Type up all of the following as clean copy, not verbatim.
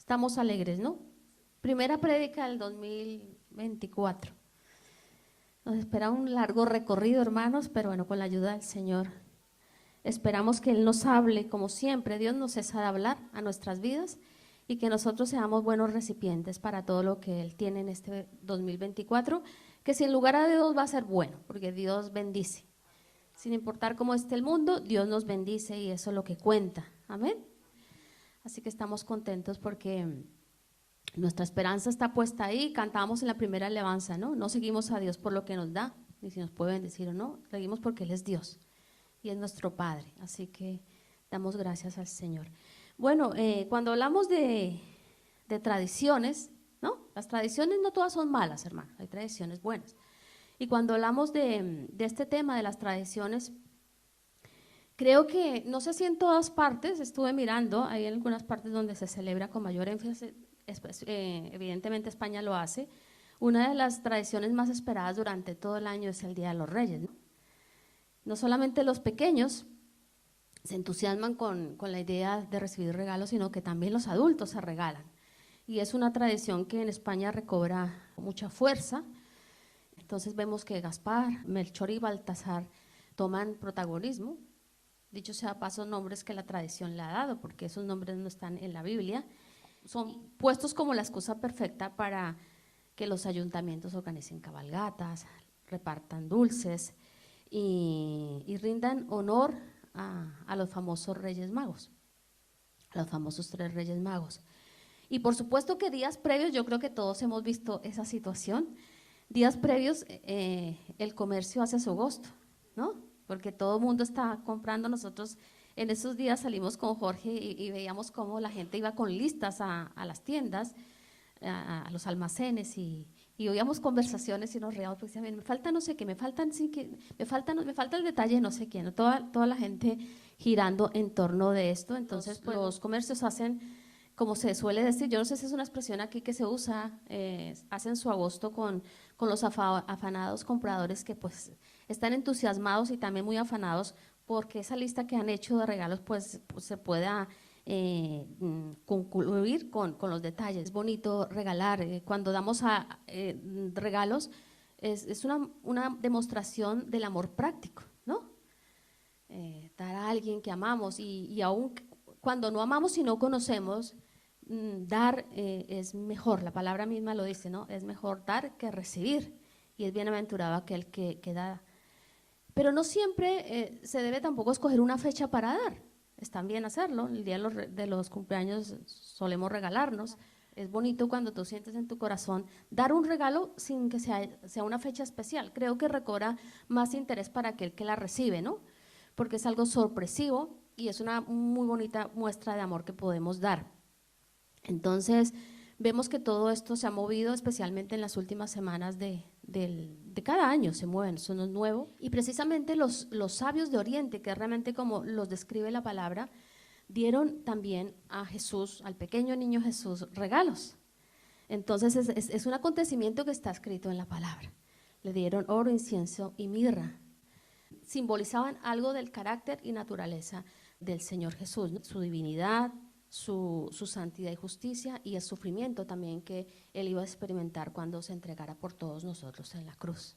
Estamos alegres, ¿no? Primera prédica del 2024. Nos espera un largo recorrido, hermanos, pero bueno, con la ayuda del Señor. Esperamos que Él nos hable, como siempre. Dios no cesa de hablar a nuestras vidas y que nosotros seamos buenos recipientes para todo lo que Él tiene en este 2024, que sin lugar a Dios va a ser bueno, porque Dios bendice. Sin importar cómo esté el mundo, Dios nos bendice y eso es lo que cuenta. Amén. Así que estamos contentos porque nuestra esperanza está puesta ahí. Cantábamos en la primera alabanza, ¿no? No seguimos a Dios por lo que nos da, ni si nos puede bendecir o no, seguimos porque Él es Dios y es nuestro Padre, así que damos gracias al Señor. Bueno, cuando hablamos de tradiciones, ¿no? Las tradiciones no todas son malas, hermanos, hay tradiciones buenas. Y cuando hablamos de este tema de las tradiciones, creo que, no sé si en todas partes, estuve mirando, hay algunas partes donde se celebra con mayor énfasis, evidentemente España lo hace. Una de las tradiciones más esperadas durante todo el año es el Día de los Reyes, ¿no? No solamente los pequeños se entusiasman con la idea de recibir regalos, sino que también los adultos se regalan. Y es una tradición que en España recobra mucha fuerza. Entonces vemos que Gaspar, Melchor y Baltasar toman protagonismo. Dicho sea paso, nombres que la tradición le ha dado, porque esos nombres no están en la Biblia. Son puestos como la excusa perfecta para que los ayuntamientos organicen cabalgatas, repartan dulces y rindan honor a los famosos Reyes Magos, a los famosos 3 Reyes Magos. Y por supuesto que días previos, yo creo que todos hemos visto esa situación, días previos el comercio hace su agosto, ¿no? Porque todo el mundo está comprando. Nosotros en esos días salimos con Jorge y veíamos cómo la gente iba con listas a las tiendas, a los almacenes y oíamos conversaciones y nos reíamos porque decían, me falta no sé qué, me falta el detalle de no sé quién, ¿no? Toda la gente girando en torno de esto. Entonces pues, los comercios hacen, como se suele decir, yo no sé si es una expresión aquí que se usa, hacen su agosto con los afanados compradores que pues están entusiasmados y también muy afanados porque esa lista que han hecho de regalos pues se pueda concluir con los detalles. Es bonito regalar, cuando damos regalos es una demostración del amor práctico, ¿no? Dar a alguien que amamos y aún cuando no amamos y no conocemos, dar es mejor, la palabra misma lo dice, ¿no? Es mejor dar que recibir y es bienaventurado aquel que da. Pero no siempre se debe tampoco escoger una fecha para dar. Está bien hacerlo, el día de los cumpleaños solemos regalarnos. Es bonito cuando tú sientes en tu corazón dar un regalo sin que sea una fecha especial. Creo que recobra más interés para aquel que la recibe, ¿no? Porque es algo sorpresivo y es una muy bonita muestra de amor que podemos dar. Entonces, vemos que todo esto se ha movido, especialmente en las últimas semanas de cada año se mueven, eso no es nuevo. Y precisamente los sabios de Oriente, que realmente como los describe la palabra, dieron también a Jesús, al pequeño niño Jesús, regalos. Entonces es un acontecimiento que está escrito en la palabra. Le dieron oro, incienso y mirra. Simbolizaban algo del carácter y naturaleza del Señor Jesús, ¿no? Su divinidad, su santidad y justicia y el sufrimiento también que Él iba a experimentar cuando se entregara por todos nosotros en la cruz.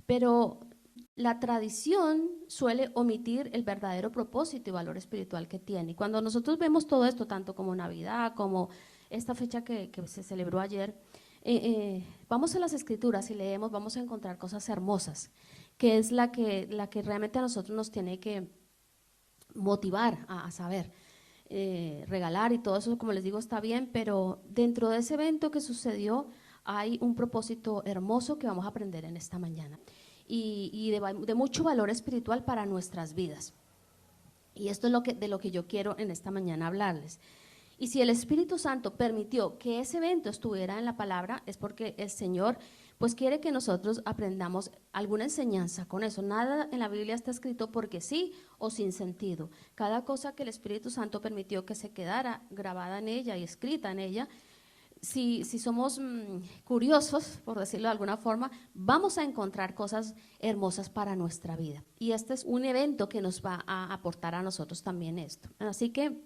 Pero la tradición suele omitir el verdadero propósito y valor espiritual que tiene. Y cuando nosotros vemos todo esto, tanto como Navidad, como esta fecha que se celebró ayer, vamos a las Escrituras y leemos, vamos a encontrar cosas hermosas, que es la que realmente a nosotros nos tiene que motivar a saber. Regalar y todo eso, como les digo, está bien, pero dentro de ese evento que sucedió hay un propósito hermoso que vamos a aprender en esta mañana y de mucho valor espiritual para nuestras vidas. Y esto es de lo que yo quiero en esta mañana hablarles. Y si el Espíritu Santo permitió que ese evento estuviera en la palabra, es porque el Señor pues quiere que nosotros aprendamos alguna enseñanza con eso. Nada en la Biblia está escrito porque sí o sin sentido. Cada cosa que el Espíritu Santo permitió que se quedara grabada en ella y escrita en ella, si somos curiosos, por decirlo de alguna forma, vamos a encontrar cosas hermosas para nuestra vida. Y este es un evento que nos va a aportar a nosotros también esto. Así que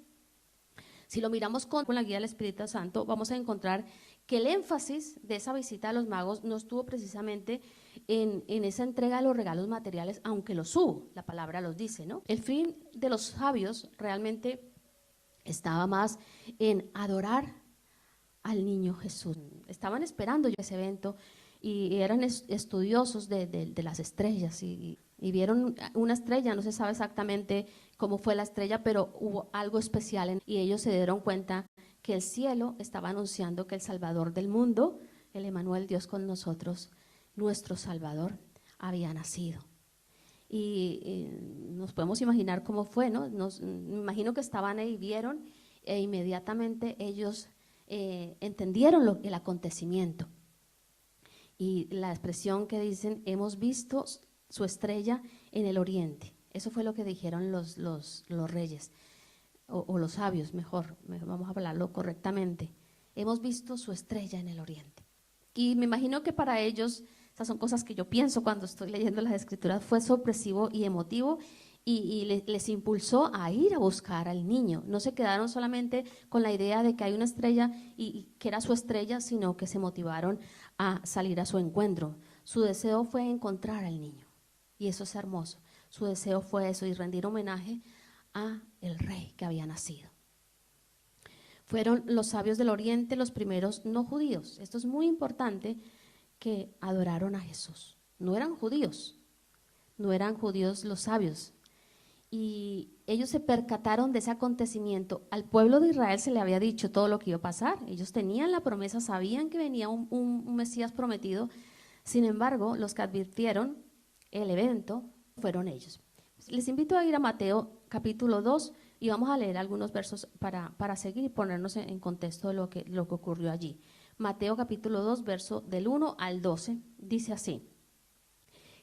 Si lo miramos con la guía del Espíritu Santo, vamos a encontrar que el énfasis de esa visita a los magos no estuvo precisamente en esa entrega de los regalos materiales, aunque los hubo, la palabra los dice, ¿no? El fin de los sabios realmente estaba más en adorar al niño Jesús. Estaban esperando ese evento y eran estudiosos de las estrellas y vieron una estrella, no se sabe exactamente cómo fue la estrella, pero hubo algo especial y ellos se dieron cuenta que el cielo estaba anunciando que el Salvador del mundo, el Emmanuel, Dios con nosotros, nuestro Salvador, había nacido. Y nos podemos imaginar cómo fue, ¿no? Me imagino que estaban ahí, vieron e inmediatamente ellos entendieron el acontecimiento. Y la expresión que dicen, hemos visto su estrella en el oriente. Eso fue lo que dijeron los reyes, o los sabios, mejor, vamos a hablarlo correctamente. Hemos visto su estrella en el oriente. Y me imagino que para ellos, esas son cosas que yo pienso cuando estoy leyendo las Escrituras, fue sorpresivo y emotivo y les impulsó a ir a buscar al niño. No se quedaron solamente con la idea de que hay una estrella y que era su estrella, sino que se motivaron a salir a su encuentro. Su deseo fue encontrar al niño y eso es hermoso. Su deseo fue eso y rendir homenaje a el rey que había nacido. Fueron los sabios del oriente los primeros no judíos. Esto es muy importante, que adoraron a Jesús. No eran judíos los sabios. Y ellos se percataron de ese acontecimiento. Al pueblo de Israel se le había dicho todo lo que iba a pasar. Ellos tenían la promesa, sabían que venía un Mesías prometido. Sin embargo, los que advirtieron el evento fueron ellos. Les invito a ir a Mateo capítulo 2 y vamos a leer algunos versos para seguir y ponernos en contexto de lo que ocurrió allí. Mateo capítulo 2, verso del 1 al 12, dice así.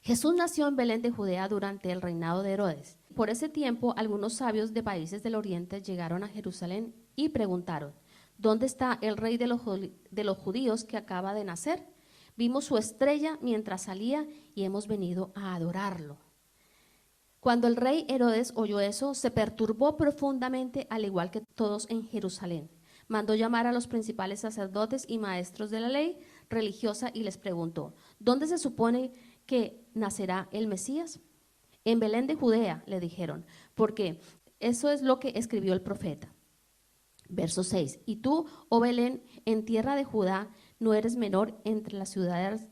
Jesús nació en Belén de Judea durante el reinado de Herodes. Por ese tiempo, algunos sabios de países del oriente llegaron a Jerusalén y preguntaron, ¿dónde está el rey de los judíos que acaba de nacer? Vimos su estrella mientras salía y hemos venido a adorarlo. Cuando el rey Herodes oyó eso, se perturbó profundamente, al igual que todos en Jerusalén. Mandó llamar a los principales sacerdotes y maestros de la ley religiosa y les preguntó, ¿dónde se supone que nacerá el Mesías? En Belén de Judea, le dijeron, porque eso es lo que escribió el profeta. Verso 6, y tú, oh Belén, en tierra de Judá, no eres menor entre las ciudades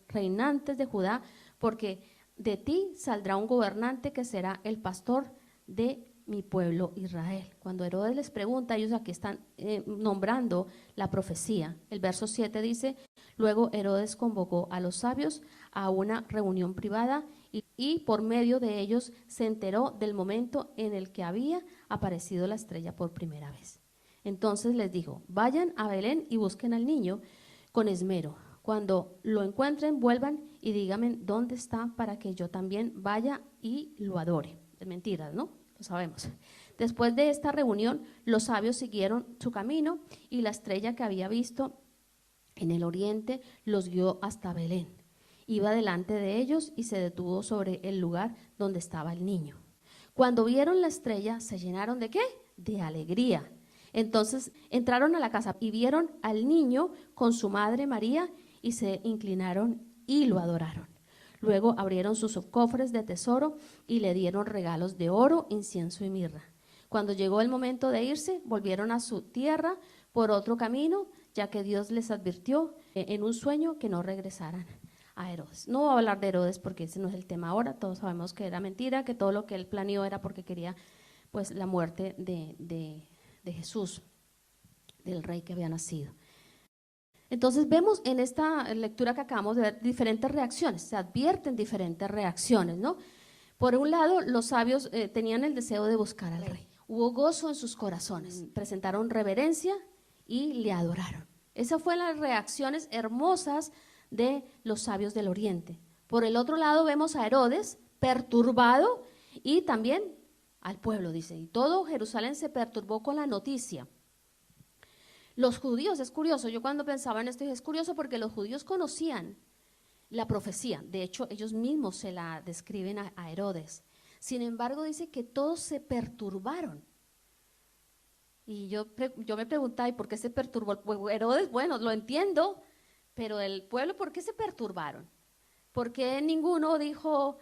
reinantes de Judá, porque de ti saldrá un gobernante que será el pastor de mi pueblo Israel. Cuando Herodes les pregunta, ellos aquí están nombrando la profecía. El verso 7 dice, luego Herodes convocó a los sabios a una reunión privada y por medio de ellos se enteró del momento en el que había aparecido la estrella por primera vez. Entonces les dijo, vayan a Belén y busquen al niño con esmero. Cuando lo encuentren, vuelvan y díganme dónde está para que yo también vaya y lo adore. Es mentira, ¿no? Lo sabemos. Después de esta reunión, los sabios siguieron su camino y la estrella que había visto en el oriente los guió hasta Belén. Iba delante de ellos y se detuvo sobre el lugar donde estaba el niño. Cuando vieron la estrella, ¿se llenaron de qué? De alegría. Entonces entraron a la casa y vieron al niño con su madre María y se inclinaron y lo adoraron. Luego abrieron sus cofres de tesoro y le dieron regalos de oro, incienso y mirra. Cuando llegó el momento de irse, volvieron a su tierra por otro camino, ya que Dios les advirtió en un sueño que no regresaran a Herodes. No voy a hablar de Herodes porque ese no es el tema ahora, todos sabemos que era mentira, que todo lo que él planeó era porque quería pues la muerte de Jesús, del rey que había nacido. Entonces vemos en esta lectura que acabamos de ver diferentes reacciones, se advierten diferentes reacciones, ¿no? Por un lado, los sabios tenían el deseo de buscar al rey. Hubo gozo en sus corazones, presentaron reverencia y le adoraron. Esas fueron las reacciones hermosas de los sabios del oriente. Por el otro lado vemos a Herodes perturbado y también al pueblo, dice, y todo Jerusalén se perturbó con la noticia. Los judíos, es curioso, yo cuando pensaba en esto dije, es curioso porque los judíos conocían la profecía, de hecho ellos mismos se la describen a Herodes. Sin embargo dice que todos se perturbaron Y yo me preguntaba, ¿y por qué se perturbó el pueblo? Herodes, bueno, lo entiendo, pero el pueblo, ¿por qué se perturbaron? ¿Por qué ninguno dijo,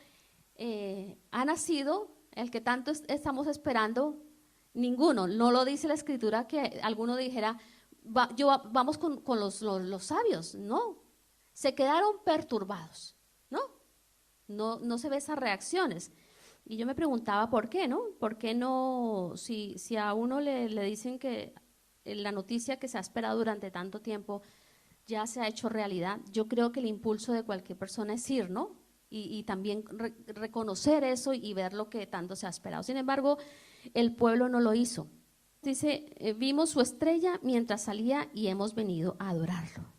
ha nacido el que tanto estamos esperando? Ninguno, no lo dice la escritura que alguno dijera, vamos con los sabios, no, se quedaron perturbados, ¿no? No se ve esas reacciones. Y yo me preguntaba por qué, ¿no? ¿Por qué no, si a uno le dicen que la noticia que se ha esperado durante tanto tiempo ya se ha hecho realidad? Yo creo que el impulso de cualquier persona es ir, ¿no? Y también reconocer eso y ver lo que tanto se ha esperado. Sin embargo, el pueblo no lo hizo. Dice, vimos su estrella mientras salía y hemos venido a adorarlo.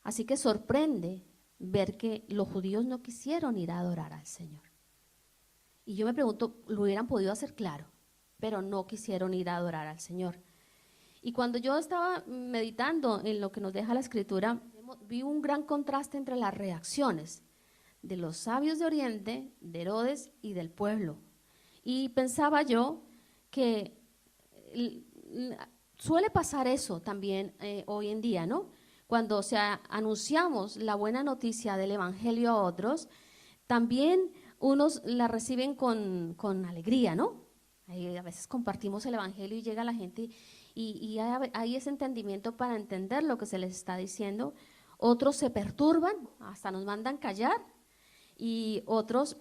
Así que sorprende ver que los judíos no quisieron ir a adorar al Señor. Y yo me pregunto, lo hubieran podido hacer claro, pero no quisieron ir a adorar al Señor. Y cuando yo estaba meditando en lo que nos deja la Escritura, vi un gran contraste entre las reacciones de los sabios de Oriente, de Herodes y del pueblo. Y pensaba yo que suele pasar eso también hoy en día, ¿no? Cuando anunciamos la buena noticia del Evangelio a otros, también unos la reciben con alegría, ¿no? A veces compartimos el Evangelio y llega la gente y hay ese entendimiento para entender lo que se les está diciendo. Otros se perturban, hasta nos mandan callar, y otros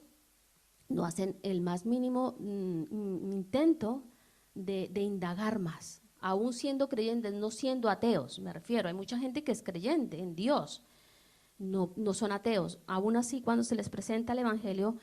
no hacen el más mínimo intento de indagar más, aún siendo creyentes, no siendo ateos, me refiero. Hay mucha gente que es creyente en Dios, no son ateos. Aún así, cuando se les presenta el Evangelio,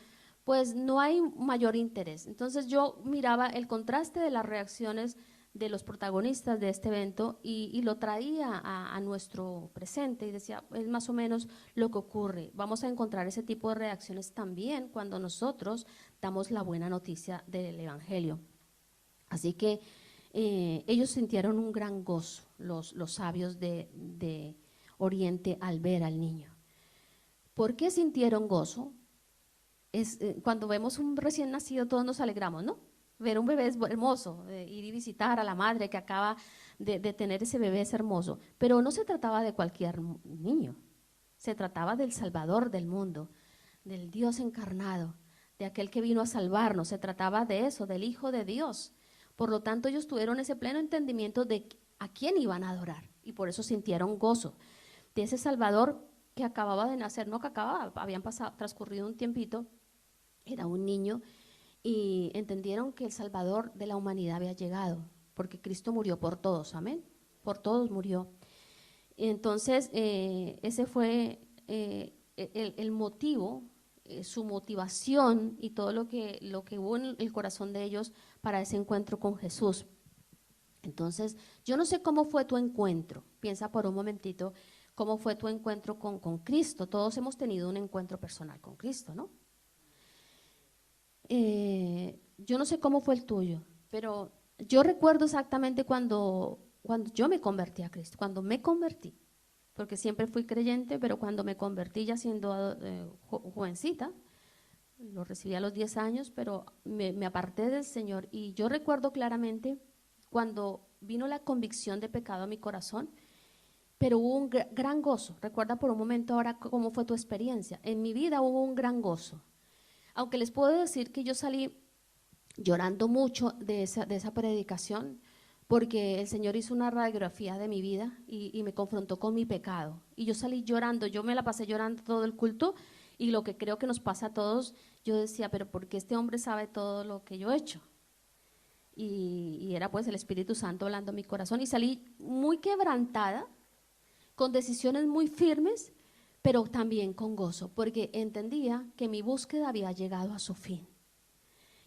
pues no hay mayor interés. Entonces yo miraba el contraste de las reacciones de los protagonistas de este evento y lo traía a nuestro presente y decía, es más o menos lo que ocurre. Vamos a encontrar ese tipo de reacciones también cuando nosotros damos la buena noticia del Evangelio. Así que ellos sintieron un gran gozo, los sabios de Oriente, al ver al niño. ¿Por qué sintieron gozo? Cuando vemos un recién nacido todos nos alegramos, ¿no? Ver un bebé es hermoso, ir y visitar a la madre que acaba de tener ese bebé es hermoso, pero no se trataba de cualquier niño, se trataba del Salvador del mundo, del Dios encarnado, de aquel que vino a salvarnos, se trataba de eso, del Hijo de Dios. Por lo tanto, ellos tuvieron ese pleno entendimiento de a quién iban a adorar y por eso sintieron gozo de ese Salvador que acababa de nacer, no que acababa, habían transcurrido un tiempito, era un niño, y entendieron que el Salvador de la humanidad había llegado, porque Cristo murió por todos, amén, por todos murió. Entonces, ese fue el motivo, su motivación y todo lo que hubo en el corazón de ellos para ese encuentro con Jesús. Entonces, yo no sé cómo fue tu encuentro, piensa por un momentito, cómo fue tu encuentro con Cristo. Todos hemos tenido un encuentro personal con Cristo, ¿no? Yo no sé cómo fue el tuyo, pero yo recuerdo exactamente cuando yo me convertí a Cristo, cuando me convertí, porque siempre fui creyente, pero cuando me convertí ya siendo jovencita, lo recibí a los 10 años, pero me aparté del Señor y yo recuerdo claramente cuando vino la convicción de pecado a mi corazón, pero hubo un gran gozo. Recuerda por un momento ahora cómo fue tu experiencia. En mi vida hubo un gran gozo. Aunque les puedo decir que yo salí llorando mucho de esa predicación, porque el Señor hizo una radiografía de mi vida y me confrontó con mi pecado. Y yo salí llorando, yo me la pasé llorando todo el culto y lo que creo que nos pasa a todos, yo decía, pero ¿por qué este hombre sabe todo lo que yo he hecho? Y era pues el Espíritu Santo hablando en mi corazón y salí muy quebrantada, con decisiones muy firmes, pero también con gozo, porque entendía que mi búsqueda había llegado a su fin,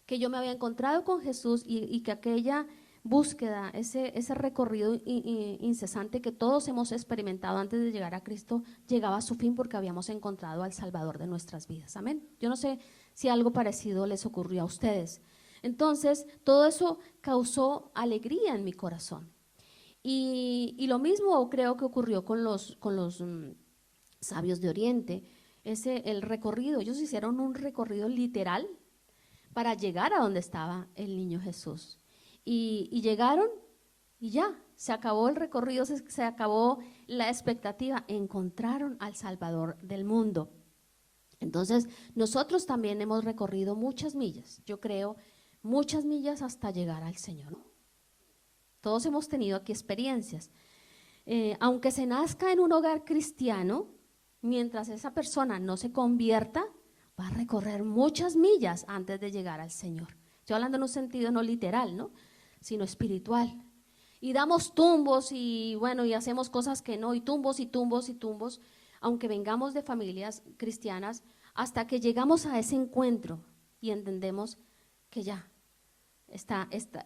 que yo me había encontrado con Jesús y que aquella búsqueda, ese recorrido incesante que todos hemos experimentado antes de llegar a Cristo, llegaba a su fin porque habíamos encontrado al Salvador de nuestras vidas. Amén. Yo no sé si algo parecido les ocurrió a ustedes. Entonces, todo eso causó alegría en mi corazón. Y lo mismo creo que ocurrió con los sabios de Oriente. El recorrido, ellos hicieron un recorrido literal para llegar a donde estaba el niño Jesús. y llegaron y ya, se acabó el recorrido, se acabó la expectativa, encontraron al Salvador del mundo. Entonces, nosotros también hemos recorrido muchas millas, yo creo, muchas millas hasta llegar al Señor. Todos hemos tenido aquí experiencias. Aunque se nazca en un hogar cristiano, mientras esa persona no se convierta, va a recorrer muchas millas antes de llegar al Señor. Estoy hablando en un sentido no literal, ¿no?, sino espiritual. Y damos tumbos y bueno, y hacemos cosas que no, y tumbos y tumbos y tumbos, aunque vengamos de familias cristianas, hasta que llegamos a ese encuentro y entendemos que ya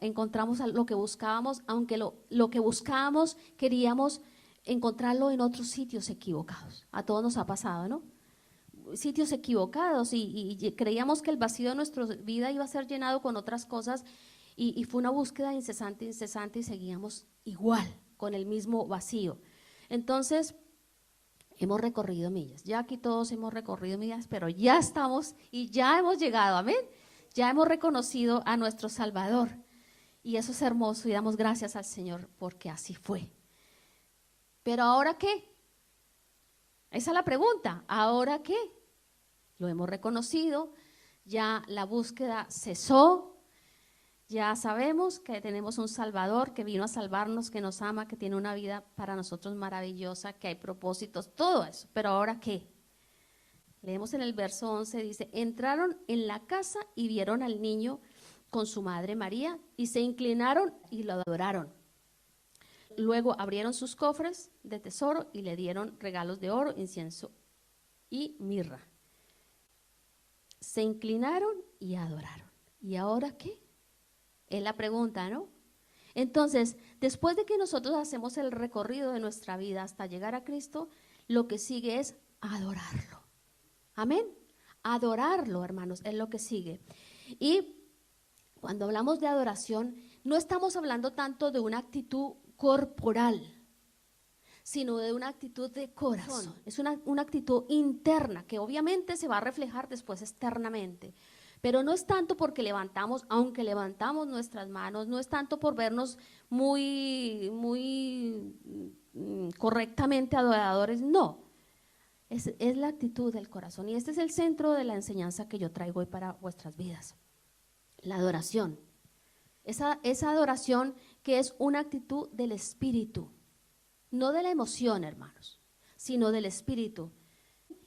encontramos lo que buscábamos, aunque lo que buscábamos queríamos encontrarlo en otros sitios equivocados. A todos nos ha pasado, ¿no? Sitios equivocados y creíamos que el vacío de nuestra vida iba a ser llenado con otras cosas y fue una búsqueda incesante y seguíamos igual, con el mismo vacío. Entonces, hemos recorrido millas, ya aquí todos hemos recorrido millas, pero ya estamos y ya hemos llegado, amén. Ya hemos reconocido a nuestro Salvador y eso es hermoso y damos gracias al Señor porque así fue. Pero ¿ahora qué? Esa es la pregunta, ¿ahora qué? Lo hemos reconocido, ya la búsqueda cesó, ya sabemos que tenemos un Salvador que vino a salvarnos, que nos ama, que tiene una vida para nosotros maravillosa, que hay propósitos, todo eso. Pero ¿ahora qué? Leemos en el verso 11, dice, entraron en la casa y vieron al niño con su madre María y se inclinaron y lo adoraron. Luego abrieron sus cofres de tesoro y le dieron regalos de oro, incienso y mirra. Se inclinaron y adoraron. ¿Y ahora qué? Es la pregunta, ¿no? Entonces, después de que nosotros hacemos el recorrido de nuestra vida hasta llegar a Cristo, lo que sigue es adorarlo. Amén. Adorarlo, hermanos, es lo que sigue. Y cuando hablamos de adoración, no estamos hablando tanto de una actitud corporal, sino de una actitud de corazón. Es una actitud interna que obviamente se va a reflejar después externamente. Pero no es tanto porque levantamos, aunque levantamos nuestras manos, no es tanto por vernos muy correctamente adoradores, no. Es la actitud del corazón y este es el centro de la enseñanza que yo traigo hoy para vuestras vidas. La adoración. Esa adoración que es una actitud del espíritu, no de la emoción, hermanos, sino del espíritu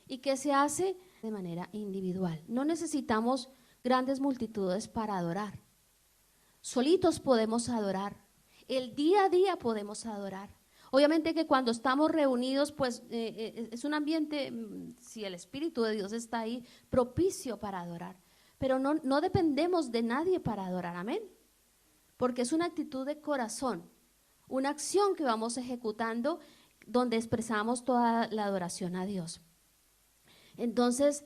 y que se hace de manera individual. No necesitamos grandes multitudes para adorar. Solitos podemos adorar. El día a día podemos adorar. Obviamente que cuando estamos reunidos, pues es un ambiente, si el Espíritu de Dios está ahí, propicio para adorar. Pero no dependemos de nadie para adorar, amén. Porque es una actitud de corazón, una acción que vamos ejecutando donde expresamos toda la adoración a Dios. Entonces,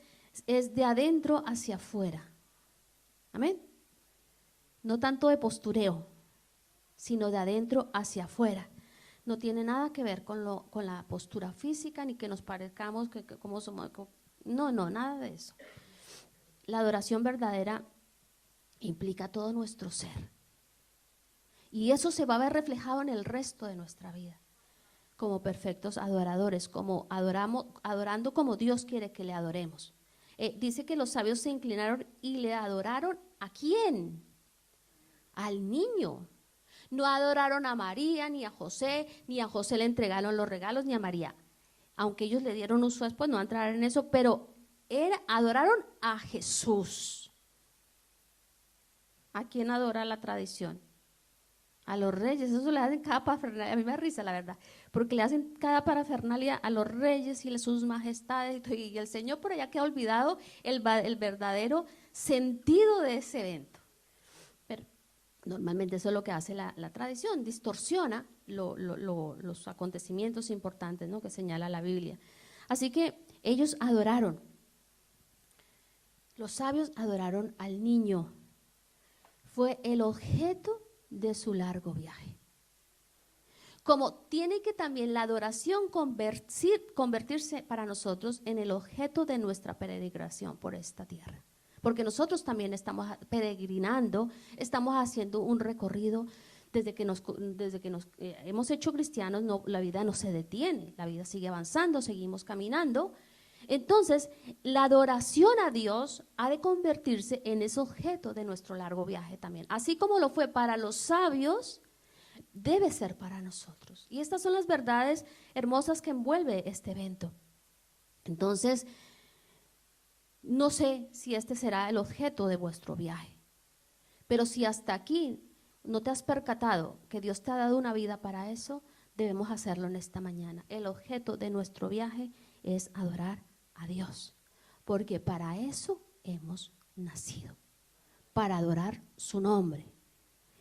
es de adentro hacia afuera. Amén. No tanto de postureo, sino de adentro hacia afuera. No tiene nada que ver con la postura física, ni que nos parezcamos como somos. No, nada de eso. La adoración verdadera implica todo nuestro ser. Y eso se va a ver reflejado en el resto de nuestra vida. Como perfectos adoradores, como adorando como Dios quiere que le adoremos. Dice que los sabios se inclinaron y le adoraron. ¿A quién? Al niño. No adoraron a María, ni a José le entregaron los regalos, ni a María. Aunque ellos le dieron un sueño, pues no va a entrar en eso, pero adoraron a Jesús. ¿A quién adora la tradición? A los reyes. Eso le hacen cada parafernalia. A mí me da risa, la verdad, porque le hacen cada parafernalia a los reyes y sus majestades, y el Señor por allá queda olvidado el verdadero sentido de ese evento. Normalmente eso es lo que hace la tradición, distorsiona los acontecimientos importantes, ¿no?, que señala la Biblia. Así que ellos adoraron, los sabios adoraron al niño, fue el objeto de su largo viaje. Como tiene que también la adoración convertirse para nosotros en el objeto de nuestra peregrinación por esta tierra. porque nosotros también estamos peregrinando, estamos haciendo un recorrido. Desde que nos hemos hecho cristianos, la vida no se detiene, la vida sigue avanzando, seguimos caminando. Entonces, la adoración a Dios ha de convertirse en ese objeto de nuestro largo viaje también. Así como lo fue para los sabios, debe ser para nosotros. Y estas son las verdades hermosas que envuelve este evento. Entonces, no sé si este será el objeto de vuestro viaje, pero si hasta aquí no te has percatado que Dios te ha dado una vida para eso, debemos hacerlo en esta mañana. El objeto de nuestro viaje es adorar a Dios, porque para eso hemos nacido, para adorar su nombre.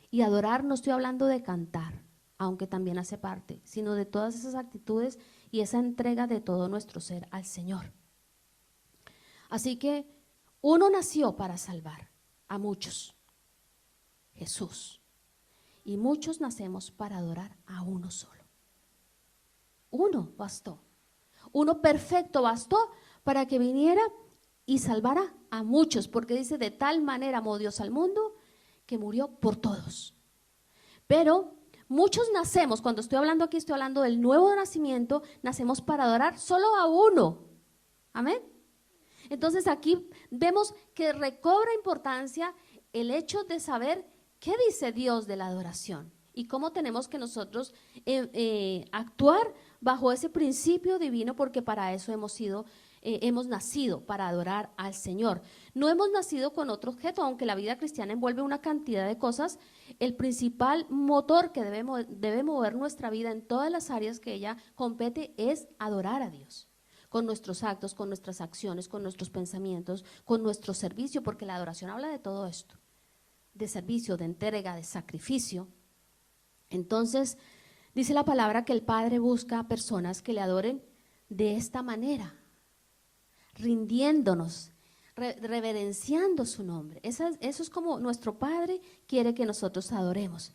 Y adorar no estoy hablando de cantar, aunque también hace parte, sino de todas esas actitudes y esa entrega de todo nuestro ser al Señor. Así que uno nació para salvar a muchos, Jesús. Y muchos nacemos para adorar a uno solo. Uno bastó. Uno perfecto bastó para que viniera y salvara a muchos, porque dice, de tal manera amó Dios al mundo que murió por todos. Pero muchos nacemos, cuando estoy hablando aquí, estoy hablando del nuevo nacimiento, nacemos para adorar solo a uno. Amén. Entonces aquí vemos que recobra importancia el hecho de saber qué dice Dios de la adoración y cómo tenemos que nosotros actuar bajo ese principio divino, porque para eso hemos nacido, para adorar al Señor. No hemos nacido con otro objeto, aunque la vida cristiana envuelve una cantidad de cosas. El principal motor que debe mover nuestra vida en todas las áreas que ella compete es adorar a Dios, con nuestros actos, con nuestras acciones, con nuestros pensamientos, con nuestro servicio, porque la adoración habla de todo esto, de servicio, de entrega, de sacrificio. Entonces, dice la palabra que el Padre busca a personas que le adoren de esta manera, rindiéndonos, reverenciando su nombre. Eso es como nuestro Padre quiere que nosotros adoremos.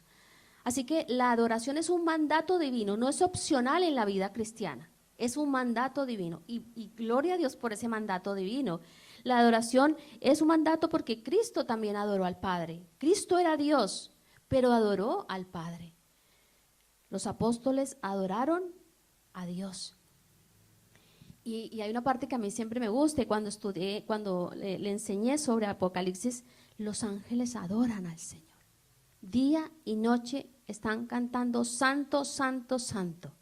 Así que la adoración es un mandato divino, no es opcional en la vida cristiana, es un mandato divino. Y gloria a Dios por ese mandato divino. La adoración es un mandato porque Cristo también adoró al Padre. Cristo era Dios, pero adoró al Padre. Los apóstoles adoraron a Dios. Y hay una parte que a mí siempre me gusta, y cuando le enseñé sobre Apocalipsis, los ángeles adoran al Señor. Día y noche están cantando santo, santo, santo.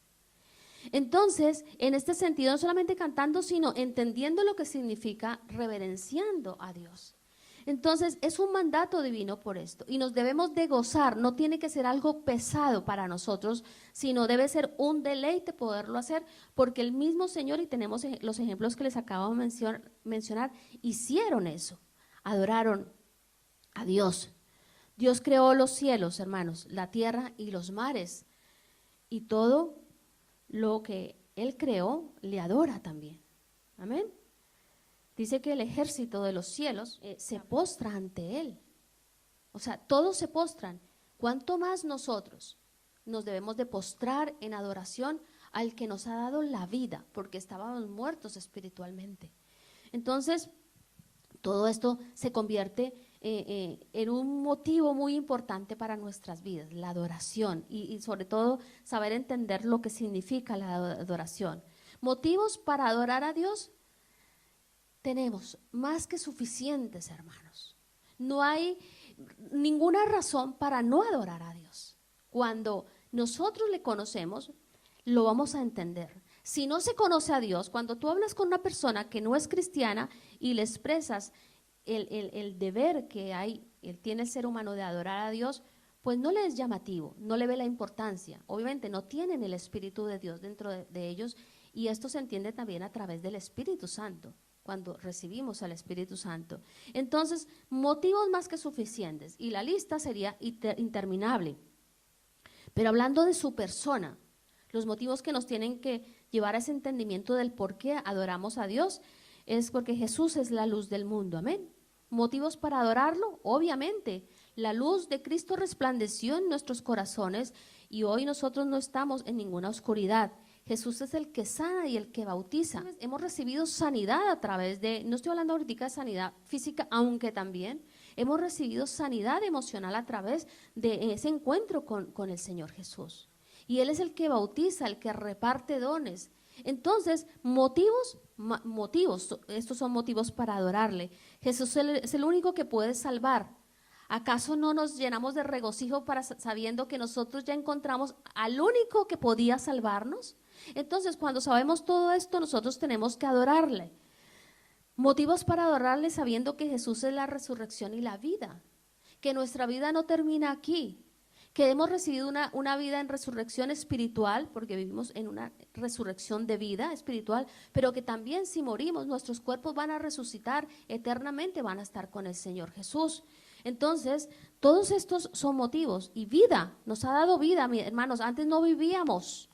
Entonces, en este sentido, no solamente cantando, sino entendiendo lo que significa reverenciando a Dios. Entonces, es un mandato divino por esto, y nos debemos de gozar. No tiene que ser algo pesado para nosotros, sino debe ser un deleite poderlo hacer, porque el mismo Señor, y tenemos los ejemplos que les acabo de mencionar, hicieron eso, adoraron a Dios. Dios creó los cielos, hermanos, la tierra y los mares, y todo lo que Él creó le adora también. Amén. Dice que el ejército de los cielos se postra ante Él. O sea, todos se postran. ¿Cuánto más nosotros nos debemos de postrar en adoración al que nos ha dado la vida? Porque estábamos muertos espiritualmente. Entonces, todo esto se convierte en un motivo muy importante para nuestras vidas, la adoración, y sobre todo saber entender lo que significa la adoración. Motivos para adorar a Dios tenemos más que suficientes, hermanos. No hay ninguna razón para no adorar a Dios. Cuando nosotros le conocemos, lo vamos a entender. Si no se conoce a Dios, cuando tú hablas con una persona que no es cristiana y le expresas el deber que tiene el ser humano de adorar a Dios, pues no le es llamativo, no le ve la importancia. Obviamente no tienen el Espíritu de Dios dentro de ellos, y esto se entiende también a través del Espíritu Santo, cuando recibimos al Espíritu Santo. Entonces, motivos más que suficientes, y la lista sería interminable. Pero hablando de su persona, los motivos que nos tienen que llevar a ese entendimiento del por qué adoramos a Dios es porque Jesús es la luz del mundo. Amén. Motivos para adorarlo, obviamente, la luz de Cristo resplandeció en nuestros corazones y hoy nosotros no estamos en ninguna oscuridad. Jesús es el que sana y el que bautiza. Hemos recibido sanidad a través de, no estoy hablando ahorita de sanidad física, aunque también, hemos recibido sanidad emocional a través de ese encuentro con el Señor Jesús. Y Él es el que bautiza, el que reparte dones. Entonces, motivos, estos son motivos para adorarle. Jesús es el único que puede salvar. ¿Acaso no nos llenamos de regocijo sabiendo que nosotros ya encontramos al único que podía salvarnos? Entonces, cuando sabemos todo esto, nosotros tenemos que adorarle. Motivos para adorarle sabiendo que Jesús es la resurrección y la vida, que nuestra vida no termina aquí, que hemos recibido una vida en resurrección espiritual, porque vivimos en una resurrección de vida espiritual, pero que también si morimos, nuestros cuerpos van a resucitar eternamente, van a estar con el Señor Jesús. Entonces, todos estos son motivos, y vida, nos ha dado vida, mis hermanos. Antes no vivíamos,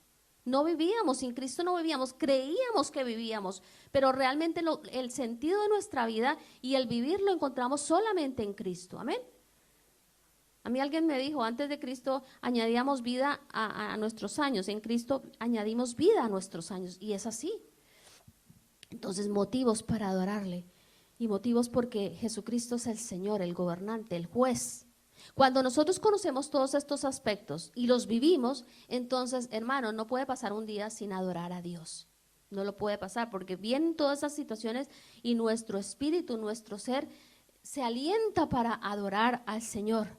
sin Cristo no vivíamos, creíamos que vivíamos, pero realmente el sentido de nuestra vida y el vivir lo encontramos solamente en Cristo, amén. A mí alguien me dijo, antes de Cristo añadíamos vida a nuestros años, en Cristo añadimos vida a nuestros años, y es así. Entonces, motivos para adorarle, y motivos porque Jesucristo es el Señor, el gobernante, el juez. Cuando nosotros conocemos todos estos aspectos y los vivimos, entonces, hermano, no puede pasar un día sin adorar a Dios. No lo puede pasar, porque vienen todas esas situaciones y nuestro espíritu, nuestro ser, se alienta para adorar al Señor.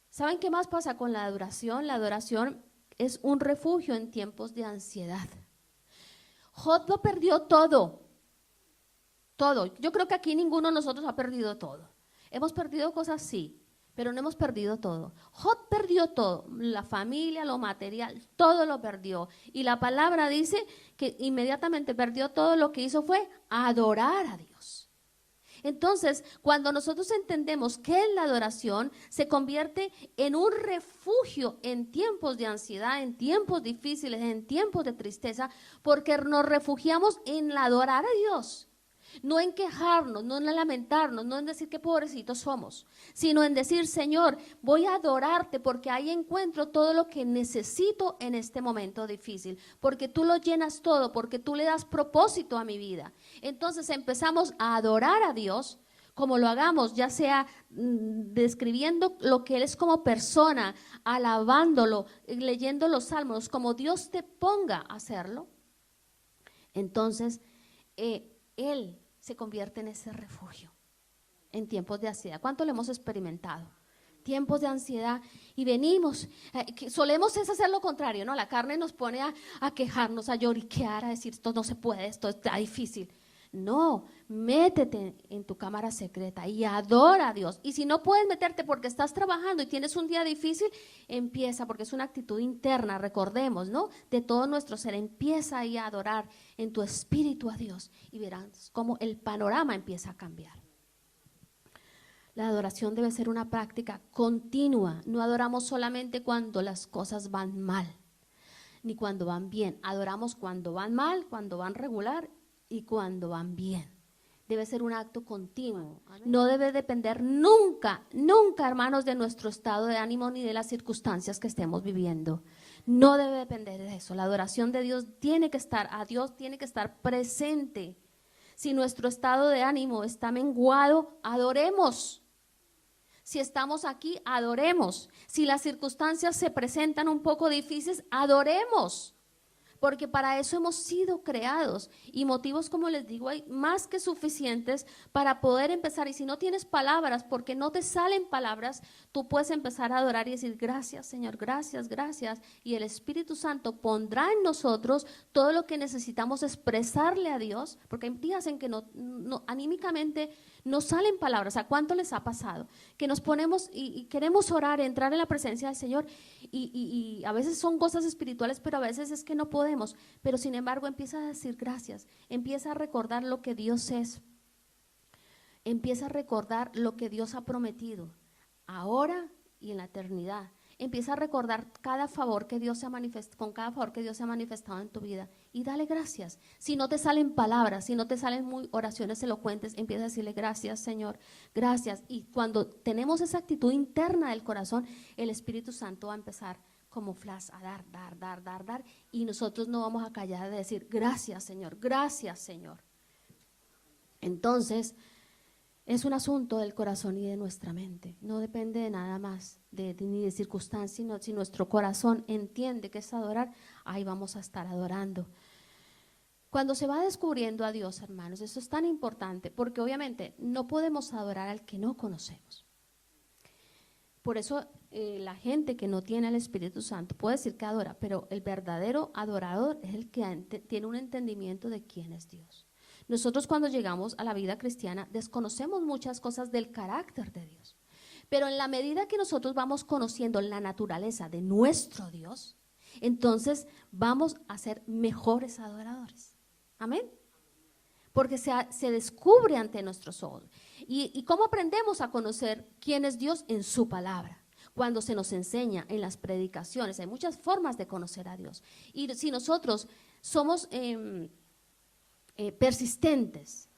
¿Saben qué más pasa con la adoración? La adoración es un refugio en tiempos de ansiedad. Job lo perdió todo. Yo creo que aquí ninguno de nosotros ha perdido todo. Hemos perdido cosas, sí, pero no hemos perdido todo. Job perdió todo, la familia, lo material, todo lo perdió. Y la palabra dice que inmediatamente perdió todo, lo que hizo fue adorar a Dios. Entonces, cuando nosotros entendemos qué es la adoración, se convierte en un refugio en tiempos de ansiedad, en tiempos difíciles, en tiempos de tristeza, porque nos refugiamos en la adorar a Dios. No en quejarnos, no en lamentarnos, no en decir qué pobrecitos somos, sino en decir, Señor, voy a adorarte porque ahí encuentro todo lo que necesito en este momento difícil, porque tú lo llenas todo, porque tú le das propósito a mi vida. Entonces empezamos a adorar a Dios, como lo hagamos, ya sea describiendo lo que Él es como persona, alabándolo, leyendo los salmos, como Dios te ponga a hacerlo. Entonces, Él se convierte en ese refugio en tiempos de ansiedad. ¿Cuánto lo hemos experimentado? Tiempos de ansiedad y venimos, solemos es hacer lo contrario, ¿no? La carne nos pone a quejarnos, a lloriquear, a decir esto no se puede, esto está difícil. No, métete en tu cámara secreta y adora a Dios. Y si no puedes meterte porque estás trabajando y tienes un día difícil, empieza, porque es una actitud interna, recordemos, ¿no? De todo nuestro ser, empieza ahí a adorar en tu espíritu a Dios y verás cómo el panorama empieza a cambiar. La adoración debe ser una práctica continua. No adoramos solamente cuando las cosas van mal, ni cuando van bien. Adoramos cuando van mal, cuando van regular y cuando van bien. Debe ser un acto continuo. No debe depender nunca, hermanos, de nuestro estado de ánimo ni de las circunstancias que estemos viviendo. No debe depender de eso. La adoración de Dios tiene que estar, a Dios tiene que estar presente. Si nuestro estado de ánimo está menguado, adoremos. Si estamos aquí, adoremos. Si las circunstancias se presentan un poco difíciles, adoremos. Porque para eso hemos sido creados, y motivos, como les digo, hay más que suficientes para poder empezar. Y si no tienes palabras, porque no te salen palabras, tú puedes empezar a adorar y decir, gracias Señor, gracias, gracias, y el Espíritu Santo pondrá en nosotros todo lo que necesitamos expresarle a Dios, porque hay días en que anímicamente no salen palabras. ¿A cuánto les ha pasado? Que nos ponemos y queremos orar, entrar en la presencia del Señor, y a veces son cosas espirituales, pero a veces es que no podemos. Pero sin embargo empieza a decir gracias, empieza a recordar lo que Dios es, empieza a recordar lo que Dios ha prometido, ahora y en la eternidad. Empieza a recordar cada favor que Dios se ha manifestado, con cada favor que Dios se ha manifestado en tu vida, y dale gracias. Si no te salen palabras, si no te salen oraciones elocuentes, empieza a decirle gracias Señor, gracias. Y cuando tenemos esa actitud interna del corazón, el Espíritu Santo va a empezar como flash, a dar, y nosotros no vamos a callar de decir, gracias Señor, gracias Señor. Entonces, es un asunto del corazón y de nuestra mente, no depende de nada más, ni de circunstancias, sino si nuestro corazón entiende que es adorar, ahí vamos a estar adorando. Cuando se va descubriendo a Dios, hermanos, eso es tan importante, porque obviamente no podemos adorar al que no conocemos. Por eso la gente que no tiene al Espíritu Santo puede decir que adora, pero el verdadero adorador es el que tiene un entendimiento de quién es Dios. Nosotros cuando llegamos a la vida cristiana desconocemos muchas cosas del carácter de Dios, pero en la medida que nosotros vamos conociendo la naturaleza de nuestro Dios, entonces vamos a ser mejores adoradores. Amén. Porque se descubre ante nuestros ojos. ¿Y cómo aprendemos a conocer quién es Dios? En su palabra. Cuando se nos enseña en las predicaciones, hay muchas formas de conocer a Dios. Y si nosotros somos persistentes,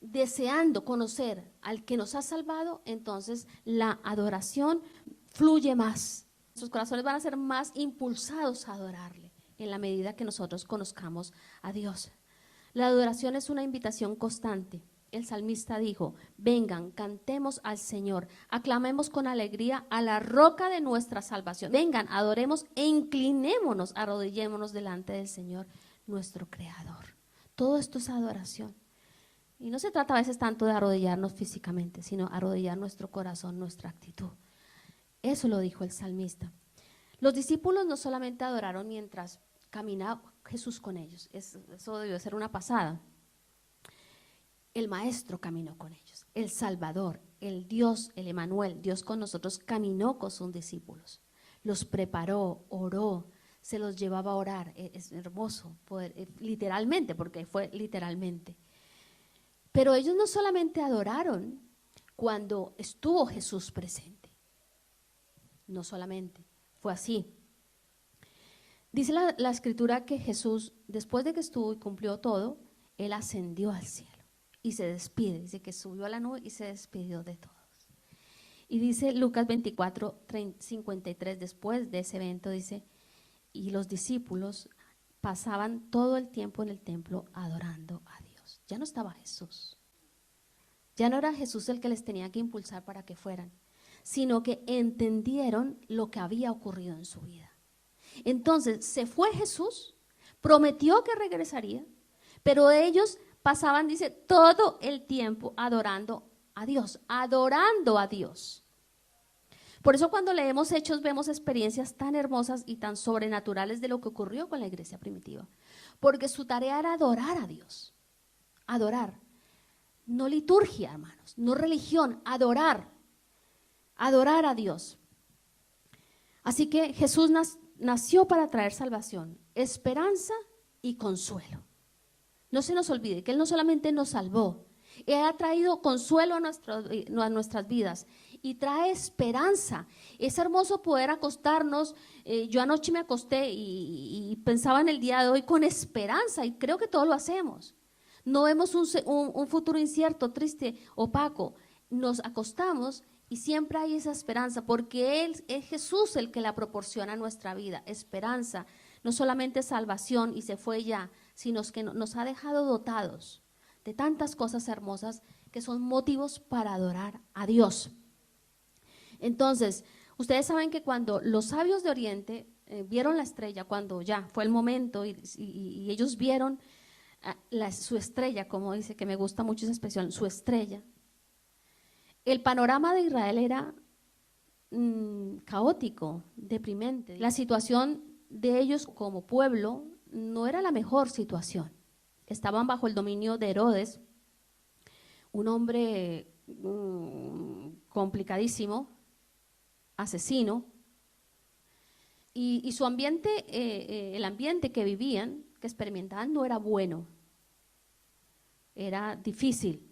deseando conocer al que nos ha salvado, entonces la adoración fluye más. Nuestros corazones van a ser más impulsados a adorarle en la medida que nosotros conozcamos a Dios. La adoración es una invitación constante. El salmista dijo, vengan, cantemos al Señor, aclamemos con alegría a la roca de nuestra salvación. Vengan, adoremos e inclinémonos, arrodillémonos delante del Señor, nuestro Creador. Todo esto es adoración. Y no se trata a veces tanto de arrodillarnos físicamente, sino arrodillar nuestro corazón, nuestra actitud. Eso lo dijo el salmista. Los discípulos no solamente adoraron mientras caminaba Jesús con ellos, eso debió ser una pasada. El Maestro caminó con ellos, el Salvador, el Dios, el Emanuel, Dios con nosotros, caminó con sus discípulos, los preparó, oró, se los llevaba a orar. Es hermoso poder, literalmente, porque fue literalmente. Pero ellos no solamente adoraron cuando estuvo Jesús presente, no solamente, fue así. Dice la escritura que Jesús, después de que estuvo y cumplió todo, Él ascendió al cielo y se despide, dice que subió a la nube y se despidió de todos. Y dice Lucas 24, 53, después de ese evento, dice, y los discípulos pasaban todo el tiempo en el templo adorando a Dios. Ya no estaba Jesús, ya no era Jesús el que les tenía que impulsar para que fueran, sino que entendieron lo que había ocurrido en su vida. Entonces se fue Jesús, prometió que regresaría, pero ellos pasaban, dice, todo el tiempo adorando a Dios, adorando a Dios. Por eso cuando leemos Hechos vemos experiencias tan hermosas y tan sobrenaturales de lo que ocurrió con la iglesia primitiva, porque su tarea era adorar a Dios, adorar, no liturgia, hermanos, no religión, adorar a Dios. Así que Jesús nació para traer salvación, esperanza y consuelo. No se nos olvide que Él no solamente nos salvó, Él ha traído consuelo a nuestras vidas y trae esperanza. Es hermoso poder acostarnos. Yo anoche me acosté y pensaba en el día de hoy con esperanza, y creo que todos lo hacemos. No vemos un futuro incierto, triste, opaco. Nos acostamos y siempre hay esa esperanza, porque Él es Jesús el que la proporciona a nuestra vida, esperanza, no solamente salvación y se fue ya, sino que nos ha dejado dotados de tantas cosas hermosas que son motivos para adorar a Dios. Entonces, ustedes saben que cuando los sabios de Oriente vieron la estrella, cuando ya fue el momento y ellos vieron su estrella, como dice, que me gusta mucho esa expresión, su estrella, el panorama de Israel era caótico, deprimente. La situación de ellos como pueblo no era la mejor situación. Estaban bajo el dominio de Herodes, un hombre complicadísimo, asesino, y su ambiente, el ambiente que vivían, que experimentaban, no era bueno, era difícil.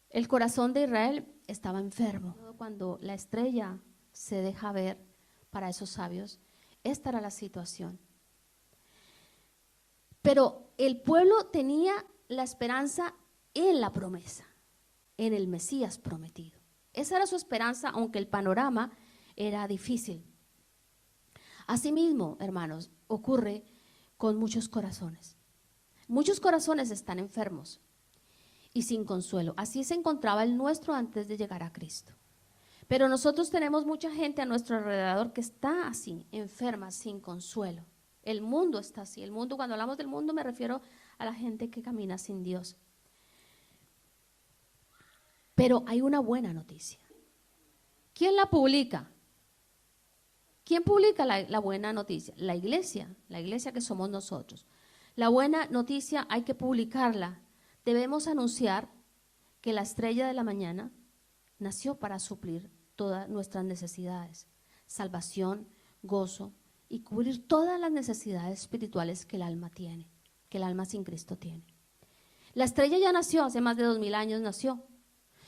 El corazón de Israel estaba enfermo. Cuando la estrella se deja ver para esos sabios, esta era la situación. Pero el pueblo tenía la esperanza en la promesa, en el Mesías prometido. Esa era su esperanza, aunque el panorama era difícil. Asimismo, hermanos, ocurre con muchos corazones. Muchos corazones están enfermos y sin consuelo. Así se encontraba el nuestro antes de llegar a Cristo. Pero nosotros tenemos mucha gente a nuestro alrededor que está así, enferma, sin consuelo. El mundo está así. El mundo, cuando hablamos del mundo, me refiero a la gente que camina sin Dios. Pero hay una buena noticia. ¿Quién la publica? ¿Quién publica la buena noticia? La iglesia que somos nosotros. La buena noticia hay que publicarla. Debemos anunciar que la estrella de la mañana nació para suplir todas nuestras necesidades, salvación, gozo y cubrir todas las necesidades espirituales que el alma tiene, que el alma sin Cristo tiene. La estrella ya nació, hace más de 2000 años nació,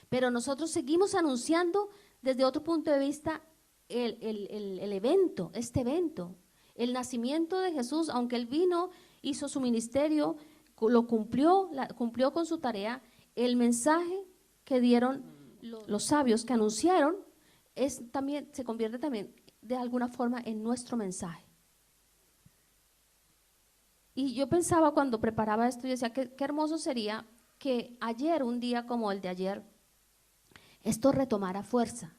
pero nosotros seguimos anunciando desde otro punto de vista el evento, el nacimiento de Jesús, aunque Él vino, hizo su ministerio, lo cumplió con su tarea. El mensaje que dieron los sabios, que anunciaron, se convierte también de alguna forma en nuestro mensaje. Y yo pensaba cuando preparaba esto, yo decía, qué hermoso sería que ayer, un día como el de ayer, esto retomara fuerza.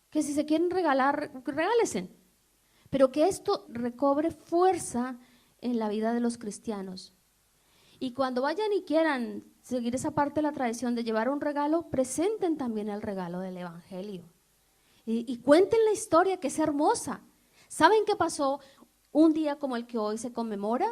Que si se quieren regalar, regálesen, pero que esto recobre fuerza en la vida de los cristianos. Y cuando vayan y quieran seguir esa parte de la tradición de llevar un regalo, presenten también el regalo del evangelio. Y cuenten la historia, que es hermosa. ¿Saben qué pasó un día como el que hoy se conmemora?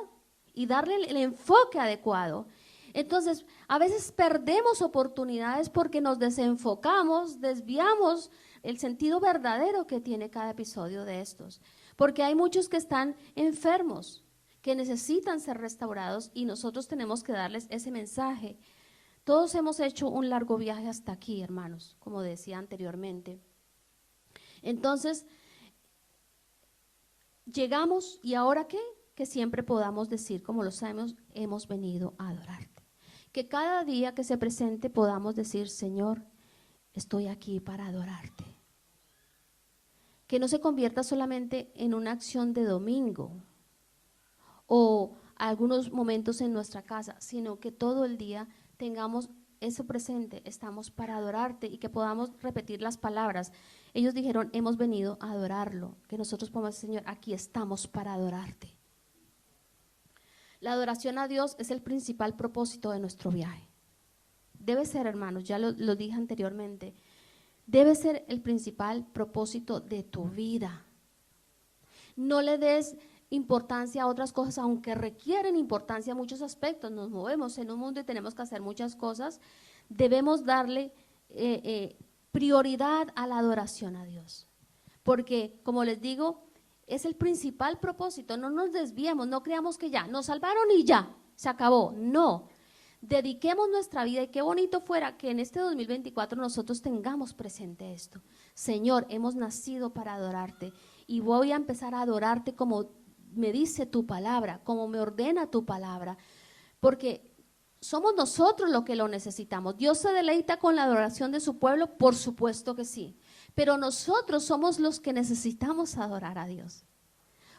Y darle el enfoque adecuado. Entonces, a veces perdemos oportunidades porque nos desenfocamos, desviamos el sentido verdadero que tiene cada episodio de estos. Porque hay muchos que están enfermos, que necesitan ser restaurados y nosotros tenemos que darles ese mensaje. Todos hemos hecho un largo viaje hasta aquí, hermanos, como decía anteriormente. Entonces, llegamos y ¿ahora qué? Que siempre podamos decir, como lo sabemos, hemos venido a adorarte. Que cada día que se presente podamos decir, Señor, estoy aquí para adorarte. Que no se convierta solamente en una acción de domingo o algunos momentos en nuestra casa, sino que todo el día tengamos eso presente, estamos para adorarte, y que podamos repetir las palabras. Ellos dijeron, hemos venido a adorarlo, que nosotros podamos decir, Señor, aquí estamos para adorarte. La adoración a Dios es el principal propósito de nuestro viaje. Debe ser, hermanos, ya lo dije anteriormente, debe ser el principal propósito de tu vida. No le des importancia a otras cosas, aunque requieren importancia muchos aspectos. Nos movemos en un mundo y tenemos que hacer muchas cosas. Debemos darle prioridad a la adoración a Dios, porque, como les digo, es el principal propósito. No nos desviemos, no creamos que ya nos salvaron y ya, se acabó. No, dediquemos nuestra vida, y qué bonito fuera que en este 2024 nosotros tengamos presente esto. Señor, hemos nacido para adorarte y voy a empezar a adorarte como me dice tu palabra, como me ordena tu palabra, porque somos nosotros los que lo necesitamos. Dios se deleita con la adoración de su pueblo, por supuesto que sí, pero nosotros somos los que necesitamos adorar a Dios,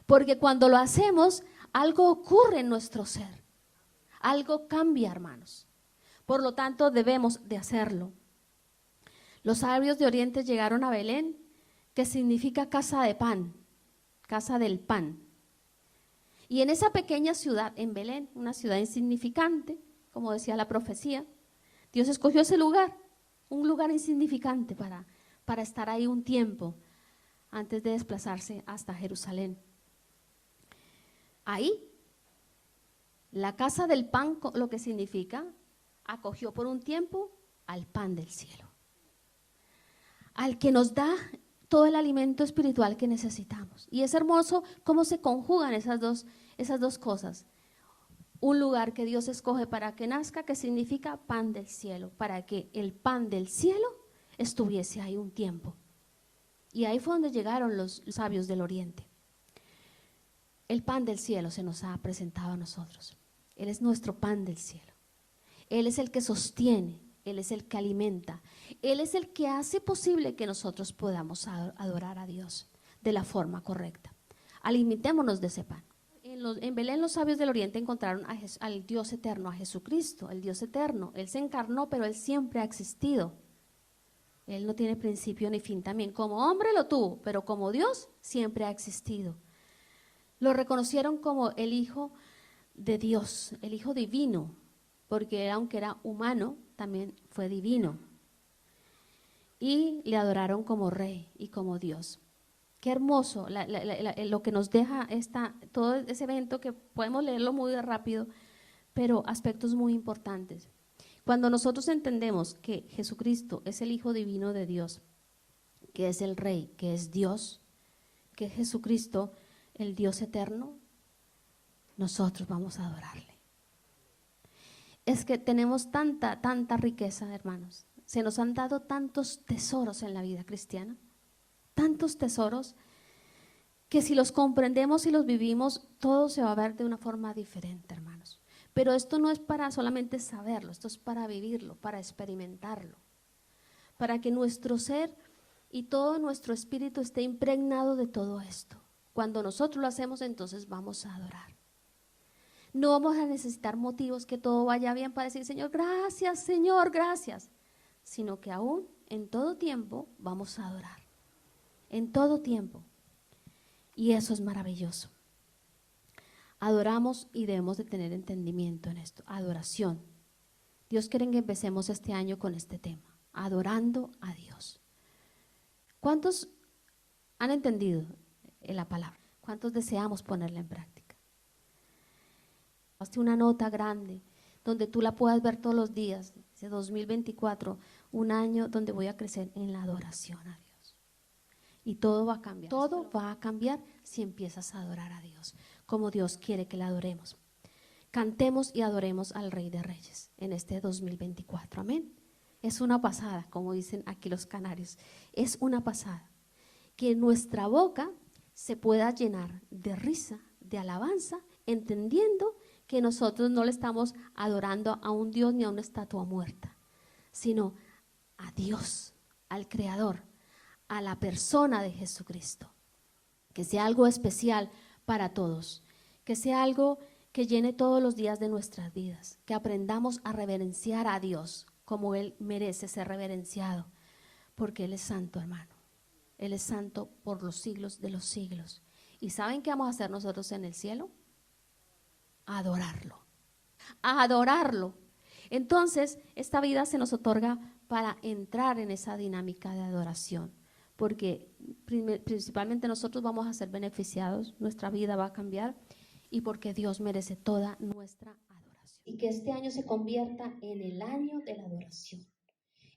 porque cuando lo hacemos, algo ocurre en nuestro ser, algo cambia, hermanos. Por lo tanto, debemos de hacerlo. Los sabios de Oriente llegaron a Belén, que significa casa de pan, casa del pan. Y en esa pequeña ciudad, en Belén, una ciudad insignificante, como decía la profecía, Dios escogió ese lugar, un lugar insignificante para estar ahí un tiempo antes de desplazarse hasta Jerusalén. Ahí, la casa del pan, lo que significa, acogió por un tiempo al pan del cielo, al que nos da todo el alimento espiritual que necesitamos. Y es hermoso cómo se conjugan esas dos cosas. Un lugar que Dios escoge para que nazca, que significa pan del cielo, para que el pan del cielo estuviese ahí un tiempo. Y ahí fue donde llegaron los sabios del Oriente. El pan del cielo se nos ha presentado a nosotros. Él es nuestro pan del cielo. Él es el que sostiene, Él es el que alimenta, Él es el que hace posible que nosotros podamos adorar a Dios de la forma correcta. alimentémonos de ese pan. En Belén los sabios del oriente encontraron al Dios eterno, a Jesucristo, el Dios eterno. Él se encarnó, pero Él siempre ha existido. Él no tiene principio ni fin también. Como hombre lo tuvo, pero como Dios siempre ha existido. Lo reconocieron como el Hijo de Dios, el Hijo divino, porque aunque era humano, también fue divino. Y le adoraron como Rey y como Dios. Qué hermoso lo que nos deja todo ese evento, que podemos leerlo muy rápido, pero aspectos muy importantes. Cuando nosotros entendemos que Jesucristo es el Hijo divino de Dios, que es el Rey, que es Dios, que es Jesucristo, el Dios eterno, nosotros vamos a adorarle. Es que tenemos tanta riqueza, hermanos. Se nos han dado tantos tesoros en la vida cristiana, tantos tesoros, que si los comprendemos y los vivimos, todo se va a ver de una forma diferente, hermanos. Pero esto no es para solamente saberlo, esto es para vivirlo, para experimentarlo, para que nuestro ser y todo nuestro espíritu esté impregnado de todo esto. Cuando nosotros lo hacemos, entonces vamos a adorar. No vamos a necesitar motivos, que todo vaya bien para decir, Señor, gracias, sino que aún en todo tiempo vamos a adorar, en todo tiempo. Y eso es maravilloso. Adoramos y debemos de tener entendimiento en esto, adoración. Dios quiere que empecemos este año con este tema, adorando a Dios. ¿Cuántos han entendido la palabra? ¿Cuántos deseamos ponerla en práctica? Hazte una nota grande donde tú la puedas ver todos los días. Dice 2024, un año donde voy a crecer en la adoración a Dios. Y todo va a cambiar. Todo va a cambiar si empiezas a adorar a Dios, como Dios quiere que la adoremos. Cantemos y adoremos al Rey de Reyes en este 2024. Amén. Es una pasada, como dicen aquí los canarios. Es una pasada. Que nuestra boca se pueda llenar de risa, de alabanza, entendiendo que nosotros no le estamos adorando a un Dios ni a una estatua muerta, sino a Dios, al Creador, a la persona de Jesucristo. Que sea algo especial para todos, que sea algo que llene todos los días de nuestras vidas, que aprendamos a reverenciar a Dios como Él merece ser reverenciado, porque Él es santo, hermano. Él es santo por los siglos de los siglos. ¿Y saben qué vamos a hacer nosotros en el cielo? Adorarlo. A adorarlo. Entonces, esta vida se nos otorga para entrar en esa dinámica de adoración, porque principalmente nosotros vamos a ser beneficiados, nuestra vida va a cambiar, y porque Dios merece toda nuestra adoración. Y que este año se convierta en el año de la adoración,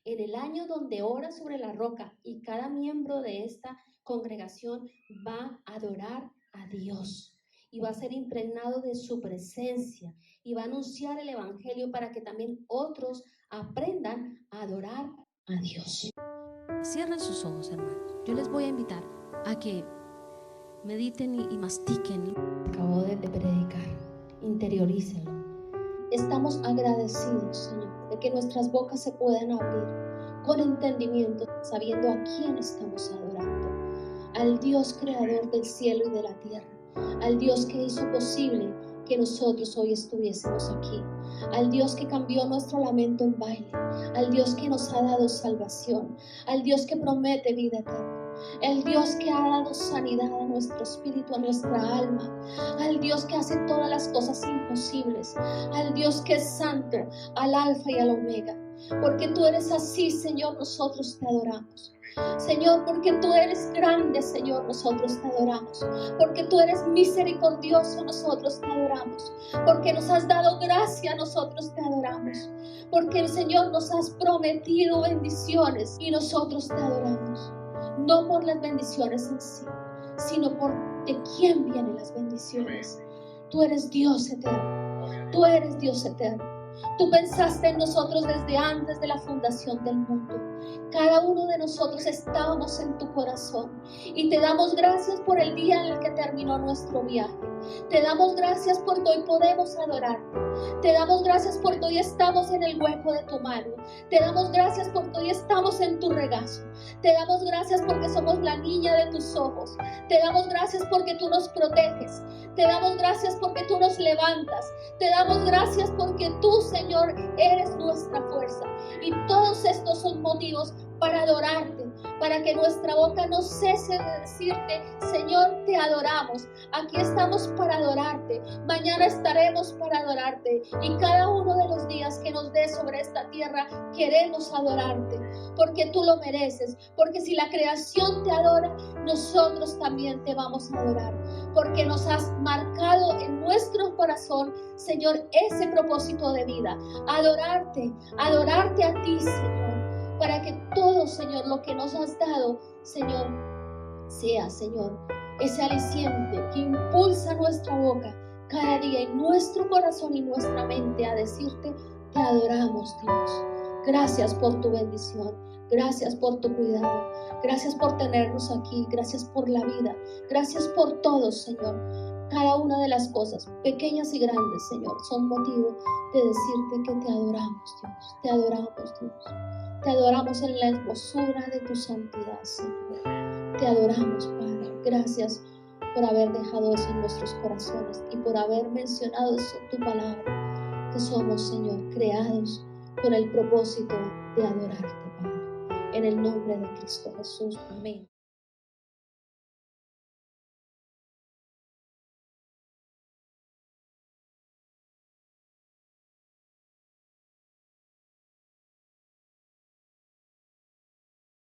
en el año donde ora sobre la roca y cada miembro de esta congregación va a adorar a Dios y va a ser impregnado de su presencia y va a anunciar el evangelio para que también otros aprendan a adorar a Dios. Cierren sus ojos, hermanos. Yo les voy a invitar a que mediten y mastiquen. Acabo de predicar, interiorícenlo. Estamos agradecidos, Señor, de que nuestras bocas se puedan abrir con entendimiento, sabiendo a quién estamos adorando. Al Dios creador del cielo y de la tierra, al Dios que hizo posible que nosotros hoy estuviésemos aquí, al Dios que cambió nuestro lamento en baile, al Dios que nos ha dado salvación, al Dios que promete vida eterna, el Dios que ha dado sanidad a nuestro espíritu, a nuestra alma, al Dios que hace todas las cosas imposibles, al Dios que es santo, al alfa y al omega. Porque tú eres así, Señor, nosotros te adoramos. Señor, porque tú eres grande, Señor, nosotros te adoramos. Porque tú eres misericordioso, nosotros te adoramos. Porque nos has dado gracia, nosotros te adoramos. Porque el Señor nos has prometido bendiciones y nosotros te adoramos. No por las bendiciones en sí, sino por de quién vienen las bendiciones. Tú eres Dios eterno. Tú eres Dios eterno. Tú pensaste en nosotros desde antes de la fundación del mundo. Cada uno de nosotros estábamos en tu corazón y te damos gracias por el día en el que terminó nuestro viaje. Te damos gracias porque hoy podemos adorarte. Te damos gracias porque hoy estamos en el hueco de tu mano. Te damos gracias porque hoy estamos en tu regazo. Te damos gracias porque somos la niña de tus ojos. Te damos gracias porque tú nos proteges. Te damos gracias porque tú nos levantas. Te damos gracias porque tú, Señor, eres nuestra fuerza. Y todos estos son motivos para adorarte, para que nuestra boca no cese de decirte: Señor, te adoramos. Aquí estamos para adorarte. Mañana estaremos para adorarte. Y cada uno de los días que nos des sobre esta tierra, queremos adorarte, porque tú lo mereces. Porque si la creación te adora, nosotros también te vamos a adorar. Porque nos has marcado en nuestro corazón, Señor, ese propósito de vida. Adorarte a ti, Señor. Para que todo, Señor, lo que nos has dado, Señor, sea, Señor, ese aliciente que impulsa nuestra boca cada día y nuestro corazón y nuestra mente a decirte: te adoramos, Dios. Gracias por tu bendición. Gracias por tu cuidado. Gracias por tenernos aquí. Gracias por la vida. Gracias por todo, Señor. Cada una de las cosas, pequeñas y grandes, Señor, son motivo de decirte que te adoramos, Dios. Te adoramos, Dios. Te adoramos en la hermosura de tu santidad, Señor. Te adoramos, Padre. Gracias por haber dejado eso en nuestros corazones y por haber mencionado eso en tu palabra, que somos, Señor, creados con el propósito de adorarte, Padre. En el nombre de Cristo Jesús. Amén.